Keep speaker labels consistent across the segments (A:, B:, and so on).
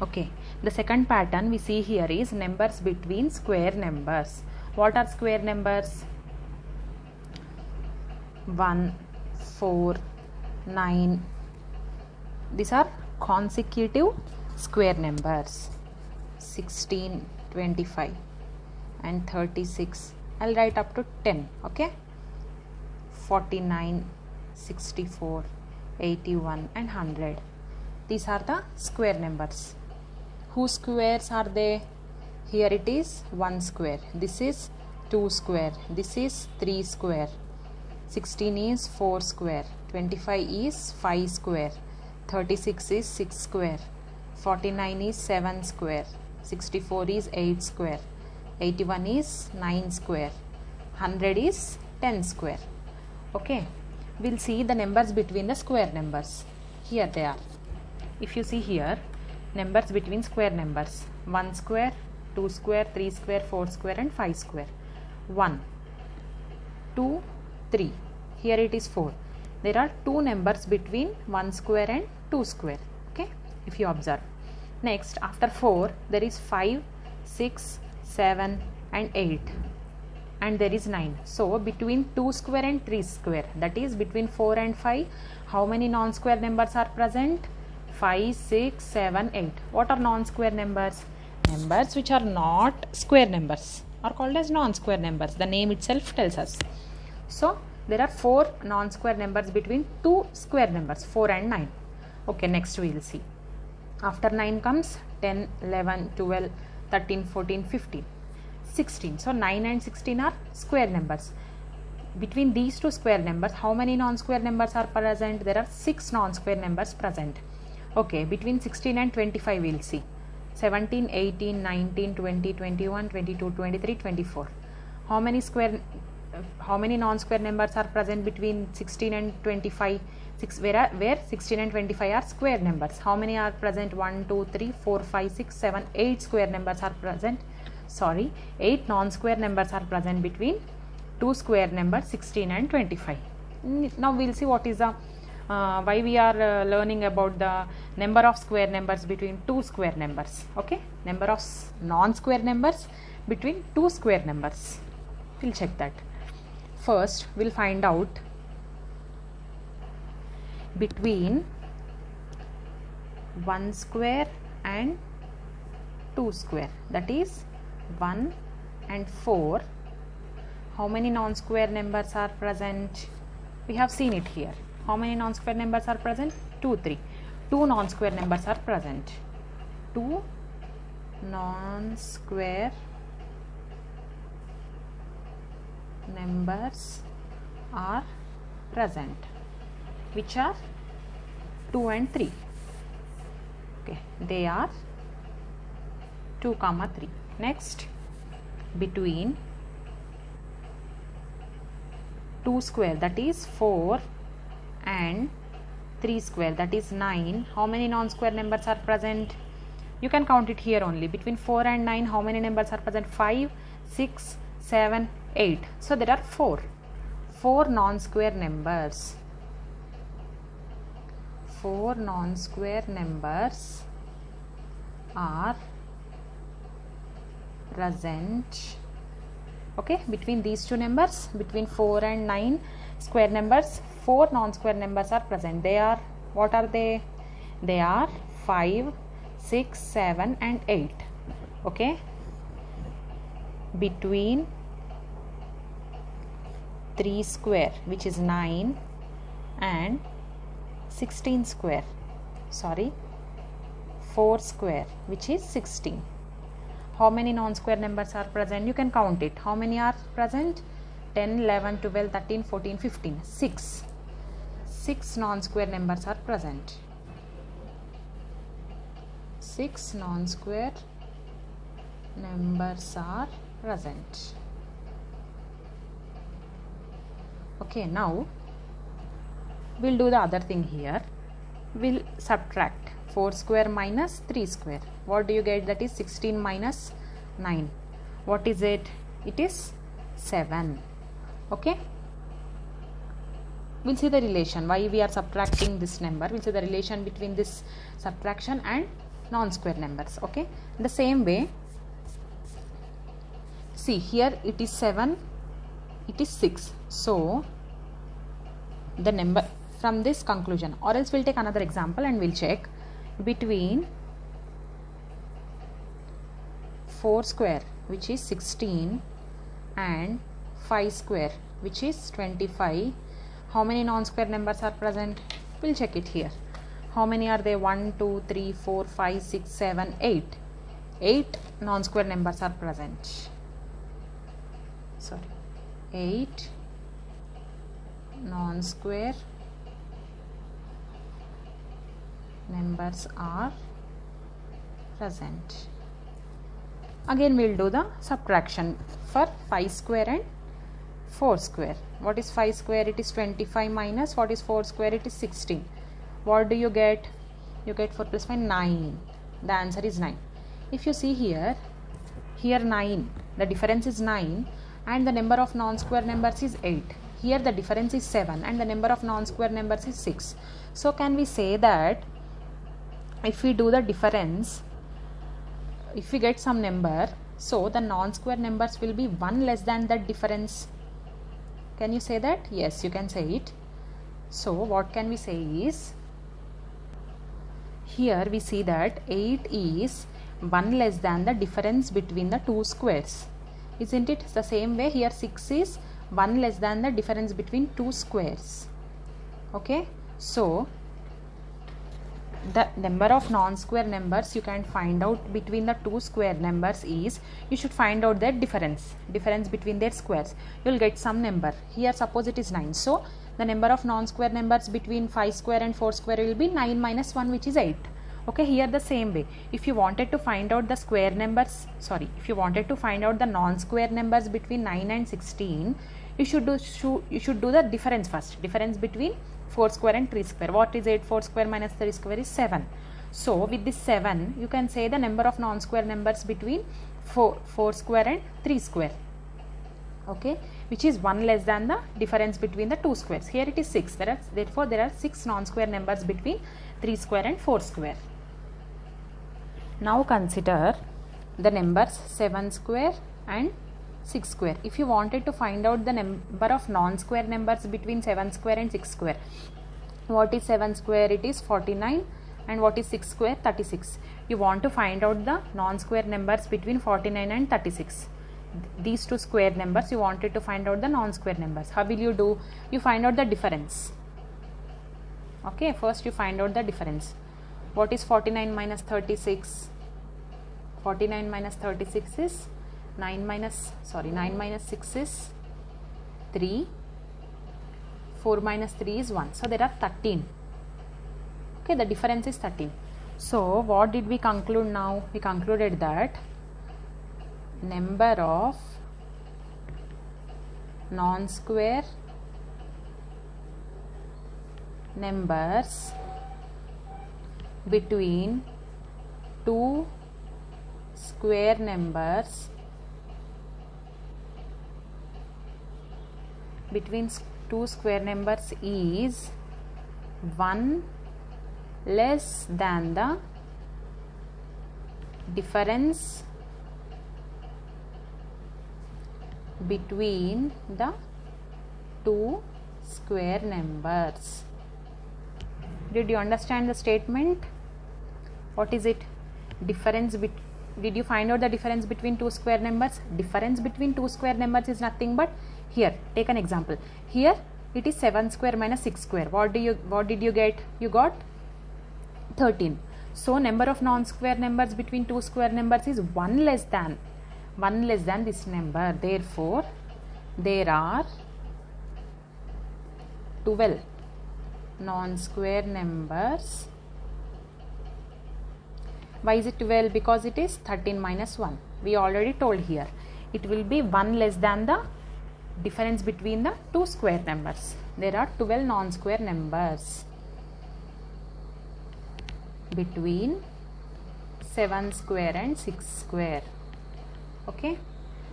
A: Okay, the second pattern we see here is numbers between square numbers. What are square numbers? 1, 4, 9. These are consecutive square numbers. 16, 25 and 36. I'll write up to 10. Okay, 49, 64, 81 and 100. These are the square numbers. Whose squares are they? Here it is 1 square. This is 2 square. This is 3 square. 16 is 4 square. 25 is 5 square. 36 is 6 square. 49 is 7 square. 64 is 8 square. 81 is 9 square. 100 is 10 square. Okay, we'll see the numbers between the square numbers. Here they are. If you see here, numbers between square numbers: 1 square, 2 square, 3 square, 4 square and 5 square. 1, 2, 3. Here it is 4. There are 2 numbers between 1 square and 2 square. Okay, if you observe. Next, after 4, there is 5, 6, 7 and 8. And there is 9. So, between 2 square and 3 square, that is between 4 and 5, how many non-square numbers are present? 5, 6, 7, 8. What are non-square numbers? Numbers which are not square numbers are called as non-square numbers. The name itself tells us. So, there are 4 non-square numbers between 2 square numbers, 4 and 9. Okay, next we will see. After 9 comes 10, 11, 12, 13, 14, 15, 16. So, 9 and 16 are square numbers. Between these 2 square numbers, how many non-square numbers are present? There are 6 non-square numbers present. Okay, between 16 and 25 we will see. 17, 18, 19, 20, 21, 22, 23, 24. How many non-square numbers are present between 16 and 25? Where 16 and 25 are square numbers. How many are present? 1, 2, 3, 4, 5, 6, 7, 8 square numbers are present. 8 non-square numbers are present between 2 square numbers 16 and 25. Now we will see what is the why we are learning about the number of square numbers between 2 square numbers. Okay, number of non-square numbers between 2 square numbers. We'll check that. First, we'll find out between 1 square and 2 square, that is 1 and 4. How many non-square numbers are present? We have seen it here. How many non-square numbers are present? 2, 3. 2 non-square numbers are present. 2 non-square numbers are present, which are 2 and 3. Okay, they are 2, 3. Next, between 2 square, that is 4, and 3 square, that is 9. How many non-square numbers are present? You can count it here only. Between 4 and 9, how many numbers are present? 5, 6, 7, 8. So there are 4 non-square numbers. 4 non-square numbers are present. Okay, between these 2 numbers, between 4 and 9 square numbers, 4 non-square numbers are present. They are, what are they? They are 5, 6, 7 and 8. Okay, between 3 square, which is 9, and 16 square, 4 square, which is 16. How many non-square numbers are present? You can count it. How many are present? 10, 11, 12, 13, 14, 15. 6 non-square numbers are present. 6 non-square numbers are present. Okay, now we'll do the other thing here. We'll subtract 4 square minus 3 square. What do you get? That is 16 minus 9. What is it? It is 7. Okay, we'll see the relation why we are subtracting this number. We'll see the relation between this subtraction and non-square numbers. Okay, the same way, see here it is 7, it is 6. So the number from this conclusion, or else we'll take another example and we'll check between 4 square which is 16 and 5 square which is 25, how many non-square numbers are present? We'll check it here. How many are there? 1, 2, 3, 4, 5, 6, 7, 8. 8 non-square numbers are present. Sorry, 8 non-square numbers are present. Again we'll do the subtraction for 5 square and 4 square. What is 5 square? It is 25 minus what is 4 square? It is 16. What do you get? You get 4 plus 5, 9. The answer is 9. If you see here 9, the difference is 9 and the number of non-square numbers is 8. Here the difference is 7 and the number of non-square numbers is 6. So can we say that if we do the difference, if we get some number, so the non-square numbers will be 1 less than that difference? Can you say that? Yes, you can say it. So what can we say is, here we see that 8 is 1 less than the difference between the two squares. Isn't it? The same way here 6 is 1 less than the difference between two squares. Okay, so the number of non-square numbers you can find out between the two square numbers is, you should find out their difference between their squares. You will get some number. Here suppose it is 9. So the number of non-square numbers between 5 square and 4 square will be 9 minus 1 which is 8. Okay, here the same way, if you wanted to find out the square numbers, if you wanted to find out the non-square numbers between 9 and 16, you should do the difference first. Difference between 4 square and 3 square. What is 8? 4 square minus 3 square is 7. So with this 7 you can say the number of non-square numbers between 4 square and 3 square. Okay, which is 1 less than the difference between the two squares. Here it is 6. Therefore there are 6 non-square numbers between 3 square and 4 square. Now consider the numbers 7 square and 6 square. If you wanted to find out the number of non-square numbers between 7 square and 6 square, what is 7 square? It is 49 and what is 6 square? 36. You want to find out the non-square numbers between 49 and 36. These two square numbers you wanted to find out the non-square numbers. How will you do? You find out the difference. Okay, first you find out the difference. What is 49 minus 36? 49 minus 36 is 9 minus 6 is 3. 4 minus 3 is 1. So there are 13. Okay, the difference is 13. So what did we conclude now? We concluded that number of non-square numbers between two square numbers is 1 less than the difference between the two square numbers. Did you understand the statement? What is it? Difference did you find out the difference between two square numbers? Difference between two square numbers is nothing but, here take an example. Here it is 7 square minus 6 square. What did you get? You got 13. So number of non-square numbers between two square numbers is 1 less than this number. Therefore there are 12 non-square numbers. Why is it 12? Because it is 13 minus 1. We already told here. It will be 1 less than the difference between the two square numbers. There are 12 non-square numbers between 7 square and 6 square. Okay.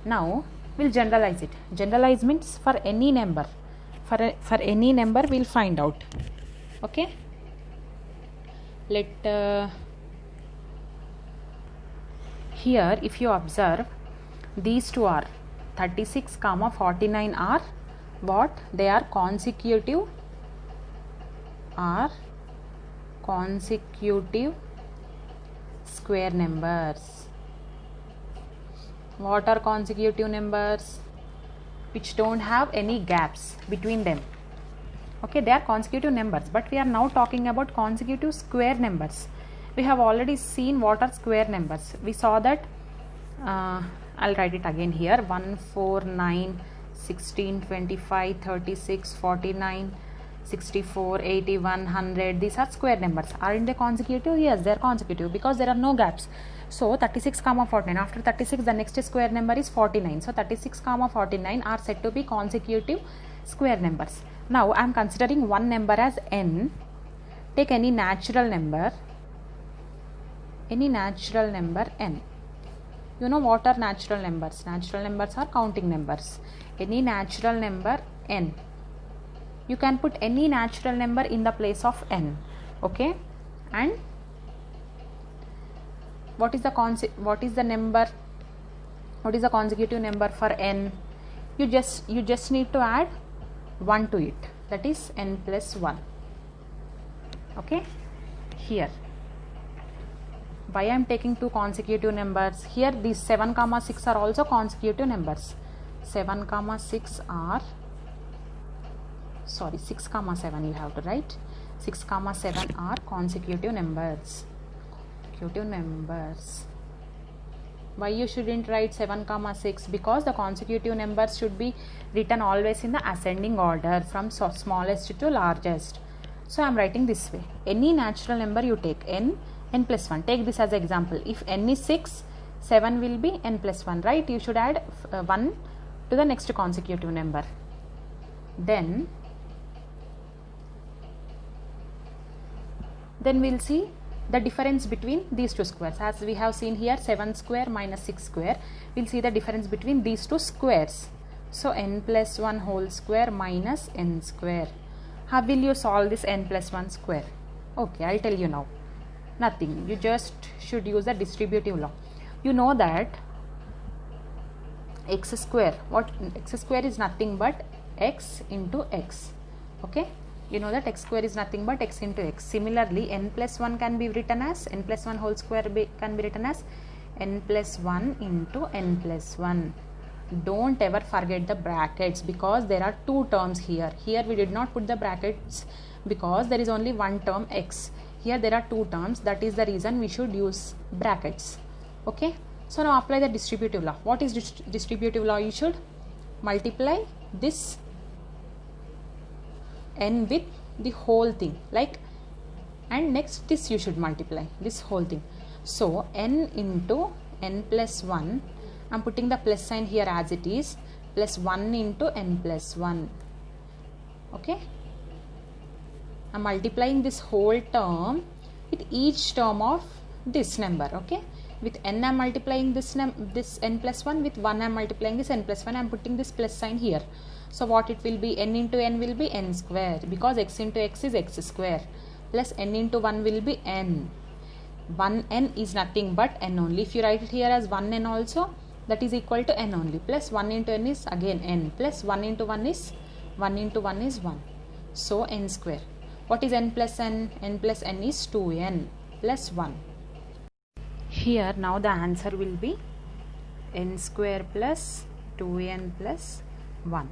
A: Now we'll generalize it. Generalize means for any number. For any number we'll find out. Okay. Let Here if you observe, these two are 36 comma 49 are what? They are consecutive square numbers. What are consecutive numbers? Which don't have any gaps between them. Okay, they are consecutive numbers, but we are now talking about consecutive square numbers. We have already seen what are square numbers. We saw that, I'll write it again here, 1, 4, 9, 16, 25, 36, 49, 64, 81, 100. These are square numbers. Aren't they consecutive? Yes, they are consecutive because there are no gaps. So 36 comma 49. After 36, the next square number is 49. So 36 comma 49 are said to be consecutive square numbers. Now I am considering one number as n. Take any natural number n. You know what are natural numbers? Natural numbers are counting numbers. Any natural number n. You can put any natural number in the place of n. Okay, and what is the consecutive number for n? You just need to add 1 to it, that is n plus 1. Okay, here why I am taking two consecutive numbers? Here these 7 comma 6 are also consecutive numbers. 7 comma 6 are, sorry, 6 comma 7 you have to write. 6 comma 7 are consecutive numbers. Why you shouldn't write 7 comma 6? Because the consecutive numbers should be written always in the ascending order from smallest to largest. So I am writing this way. Any natural number you take, n plus 1. Take this as an example. If n is 6, 7 will be n plus 1, right? You should add 1 to the next consecutive number. Then we'll see the difference between these two squares. As we have seen here, 7 square minus 6 square. We'll see the difference between these two squares. So n plus 1 whole square minus n square. How will you solve this n plus 1 square? Okay, I'll tell you now. Nothing. You just should use the distributive law. You know that x square is nothing but x into x. Okay, you know that x square is nothing but x into x. Similarly, n plus 1 can be written as, n plus 1 whole square can be written as n plus 1 into n plus 1. Don't ever forget the brackets because there are two terms here. Here we did not put the brackets because there is only one term x. Here there are two terms, that is the reason we should use brackets. Okay, so now apply the distributive law. What is distributive law? You should multiply this n with the whole thing, like, and next this you should multiply this whole thing. So n into n plus 1, I am putting the plus sign here as it is, plus 1 into n plus 1. Okay, I am multiplying this whole term with each term of this number. Okay, with n I am multiplying this n plus 1, with 1 I am multiplying this n plus 1. I am putting this plus sign here. So what it will be? N into n will be n square, because x into x is x square, plus n into 1 will be n. 1n is nothing but n only. If you write it here as 1n also, that is equal to n only, plus 1 into n is again n, plus 1 into 1 is 1 into 1 is 1. So n square. What is n plus n? N plus n is 2n plus 1. Here now the answer will be n square plus 2n plus 1.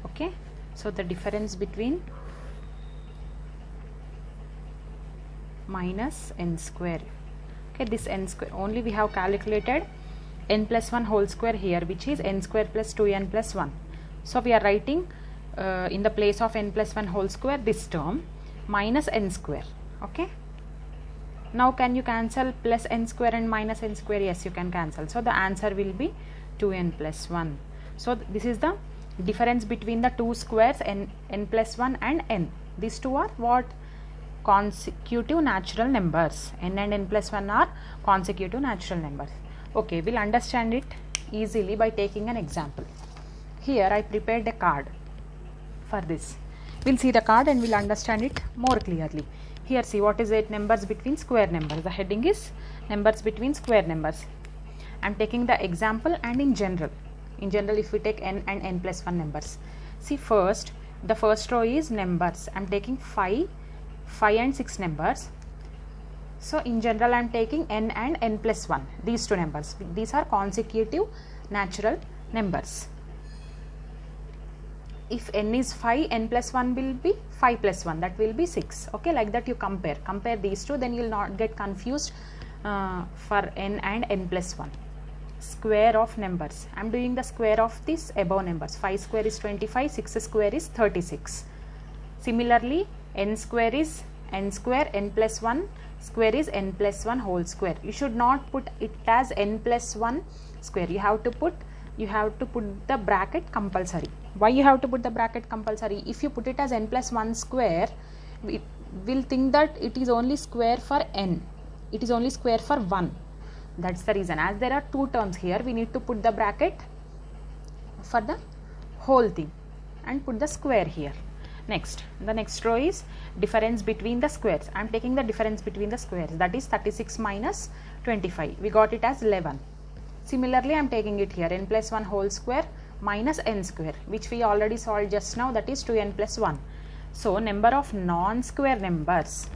A: Okay, so the difference between minus n square. Okay, this n square only we have calculated n plus 1 whole square here, which is n square plus 2n plus 1. So we are writing in the place of n plus 1 whole square this term minus n square. Okay, now can you cancel plus n square and minus n square? Yes, you can cancel. So the answer will be 2n plus 1. So this is the difference between the two squares n plus 1 and n. These two are what? Consecutive natural numbers. N and n plus 1 are consecutive natural numbers. Okay, we'll understand it easily by taking an example. Here I prepared a card for this. We'll see the card and we'll understand it more clearly. Here see what is it, numbers between square numbers. The heading is numbers between square numbers. I am taking the example and in general. In general, if we take n and n plus 1 numbers. See first, the first row is numbers. I am taking 5 and 6 numbers. So in general I am taking n and n plus 1, these two numbers. These are consecutive natural numbers. If n is 5, n plus 1 will be 5 plus 1, that will be 6. Okay, like that you compare these two, then you will not get confused for n and n plus 1. Square of numbers. I am doing the square of this above numbers. 5 square is 25, 6 square is 36. Similarly, n square is n square, n plus 1 square is n plus 1 whole square. You should not put it as n plus 1 square. You have to put the bracket compulsory. Why you have to put the bracket compulsory? If you put it as n plus 1 square, we will think that it is only square for n. It is only square for 1. That's the reason. As there are two terms here, we need to put the bracket for the whole thing and put the square here. Next, the next row is difference between the squares. I am taking the difference between the squares, that is 36 minus 25. We got it as 11. Similarly, I am taking it here, n plus 1 whole square minus n square, which we already solved just now, that is 2n plus 1. So, number of non-square numbers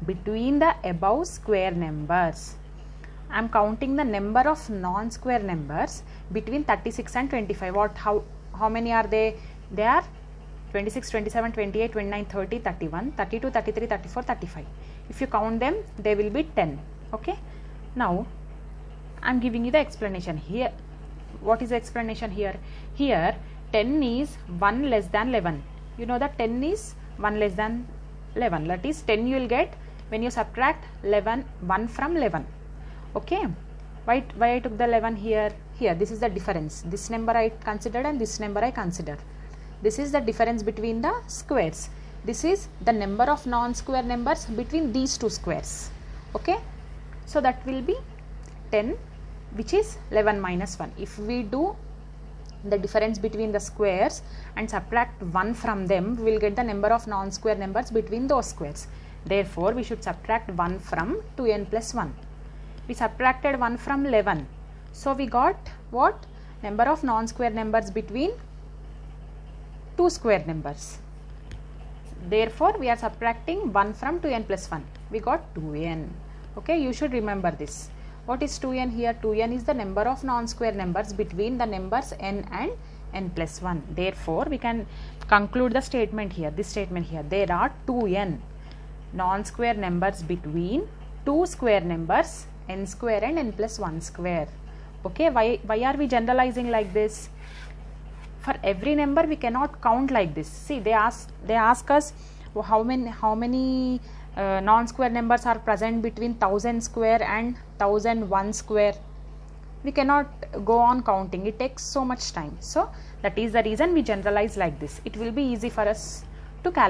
A: between the above square numbers. I am counting the number of non-square numbers between 36 and 25. How many are they? They are 26, 27, 28, 29, 30, 31, 32, 33, 34, 35. If you count them, they will be 10. Okay. Now, I am giving you the explanation here. What is the explanation here? Here, 10 is 1 less than 11. You know that 10 is 1 less than 11. That is 10 you will get when you subtract 1 from 11. Okay. Why I took the 11 here? Here, this is the difference. This number I considered and this number I considered. This is the difference between the squares. This is the number of non-square numbers between these two squares. Okay. So that will be 10, which is 11 minus 1. If we do the difference between the squares and subtract 1 from them, we will get the number of non-square numbers between those squares. Therefore, we should subtract 1 from 2n plus 1. We subtracted 1 from 11. So, we got what? Number of non-square numbers between two square numbers. Therefore, we are subtracting 1 from 2n plus 1. We got 2n. Okay, you should remember this. What is 2n here? 2n is the number of non-square numbers between the numbers n and n plus 1. Therefore, we can conclude the statement here, this statement here. There are 2n non-square numbers between two square numbers n square and n plus 1 square. Okay, why are we generalizing like this? For every number we cannot count like this. See, they ask us how many non-square numbers are present between 1000 square and 1001 square. We cannot go on counting. It takes so much time. So that is the reason we generalize like this. It will be easy for us to calculate.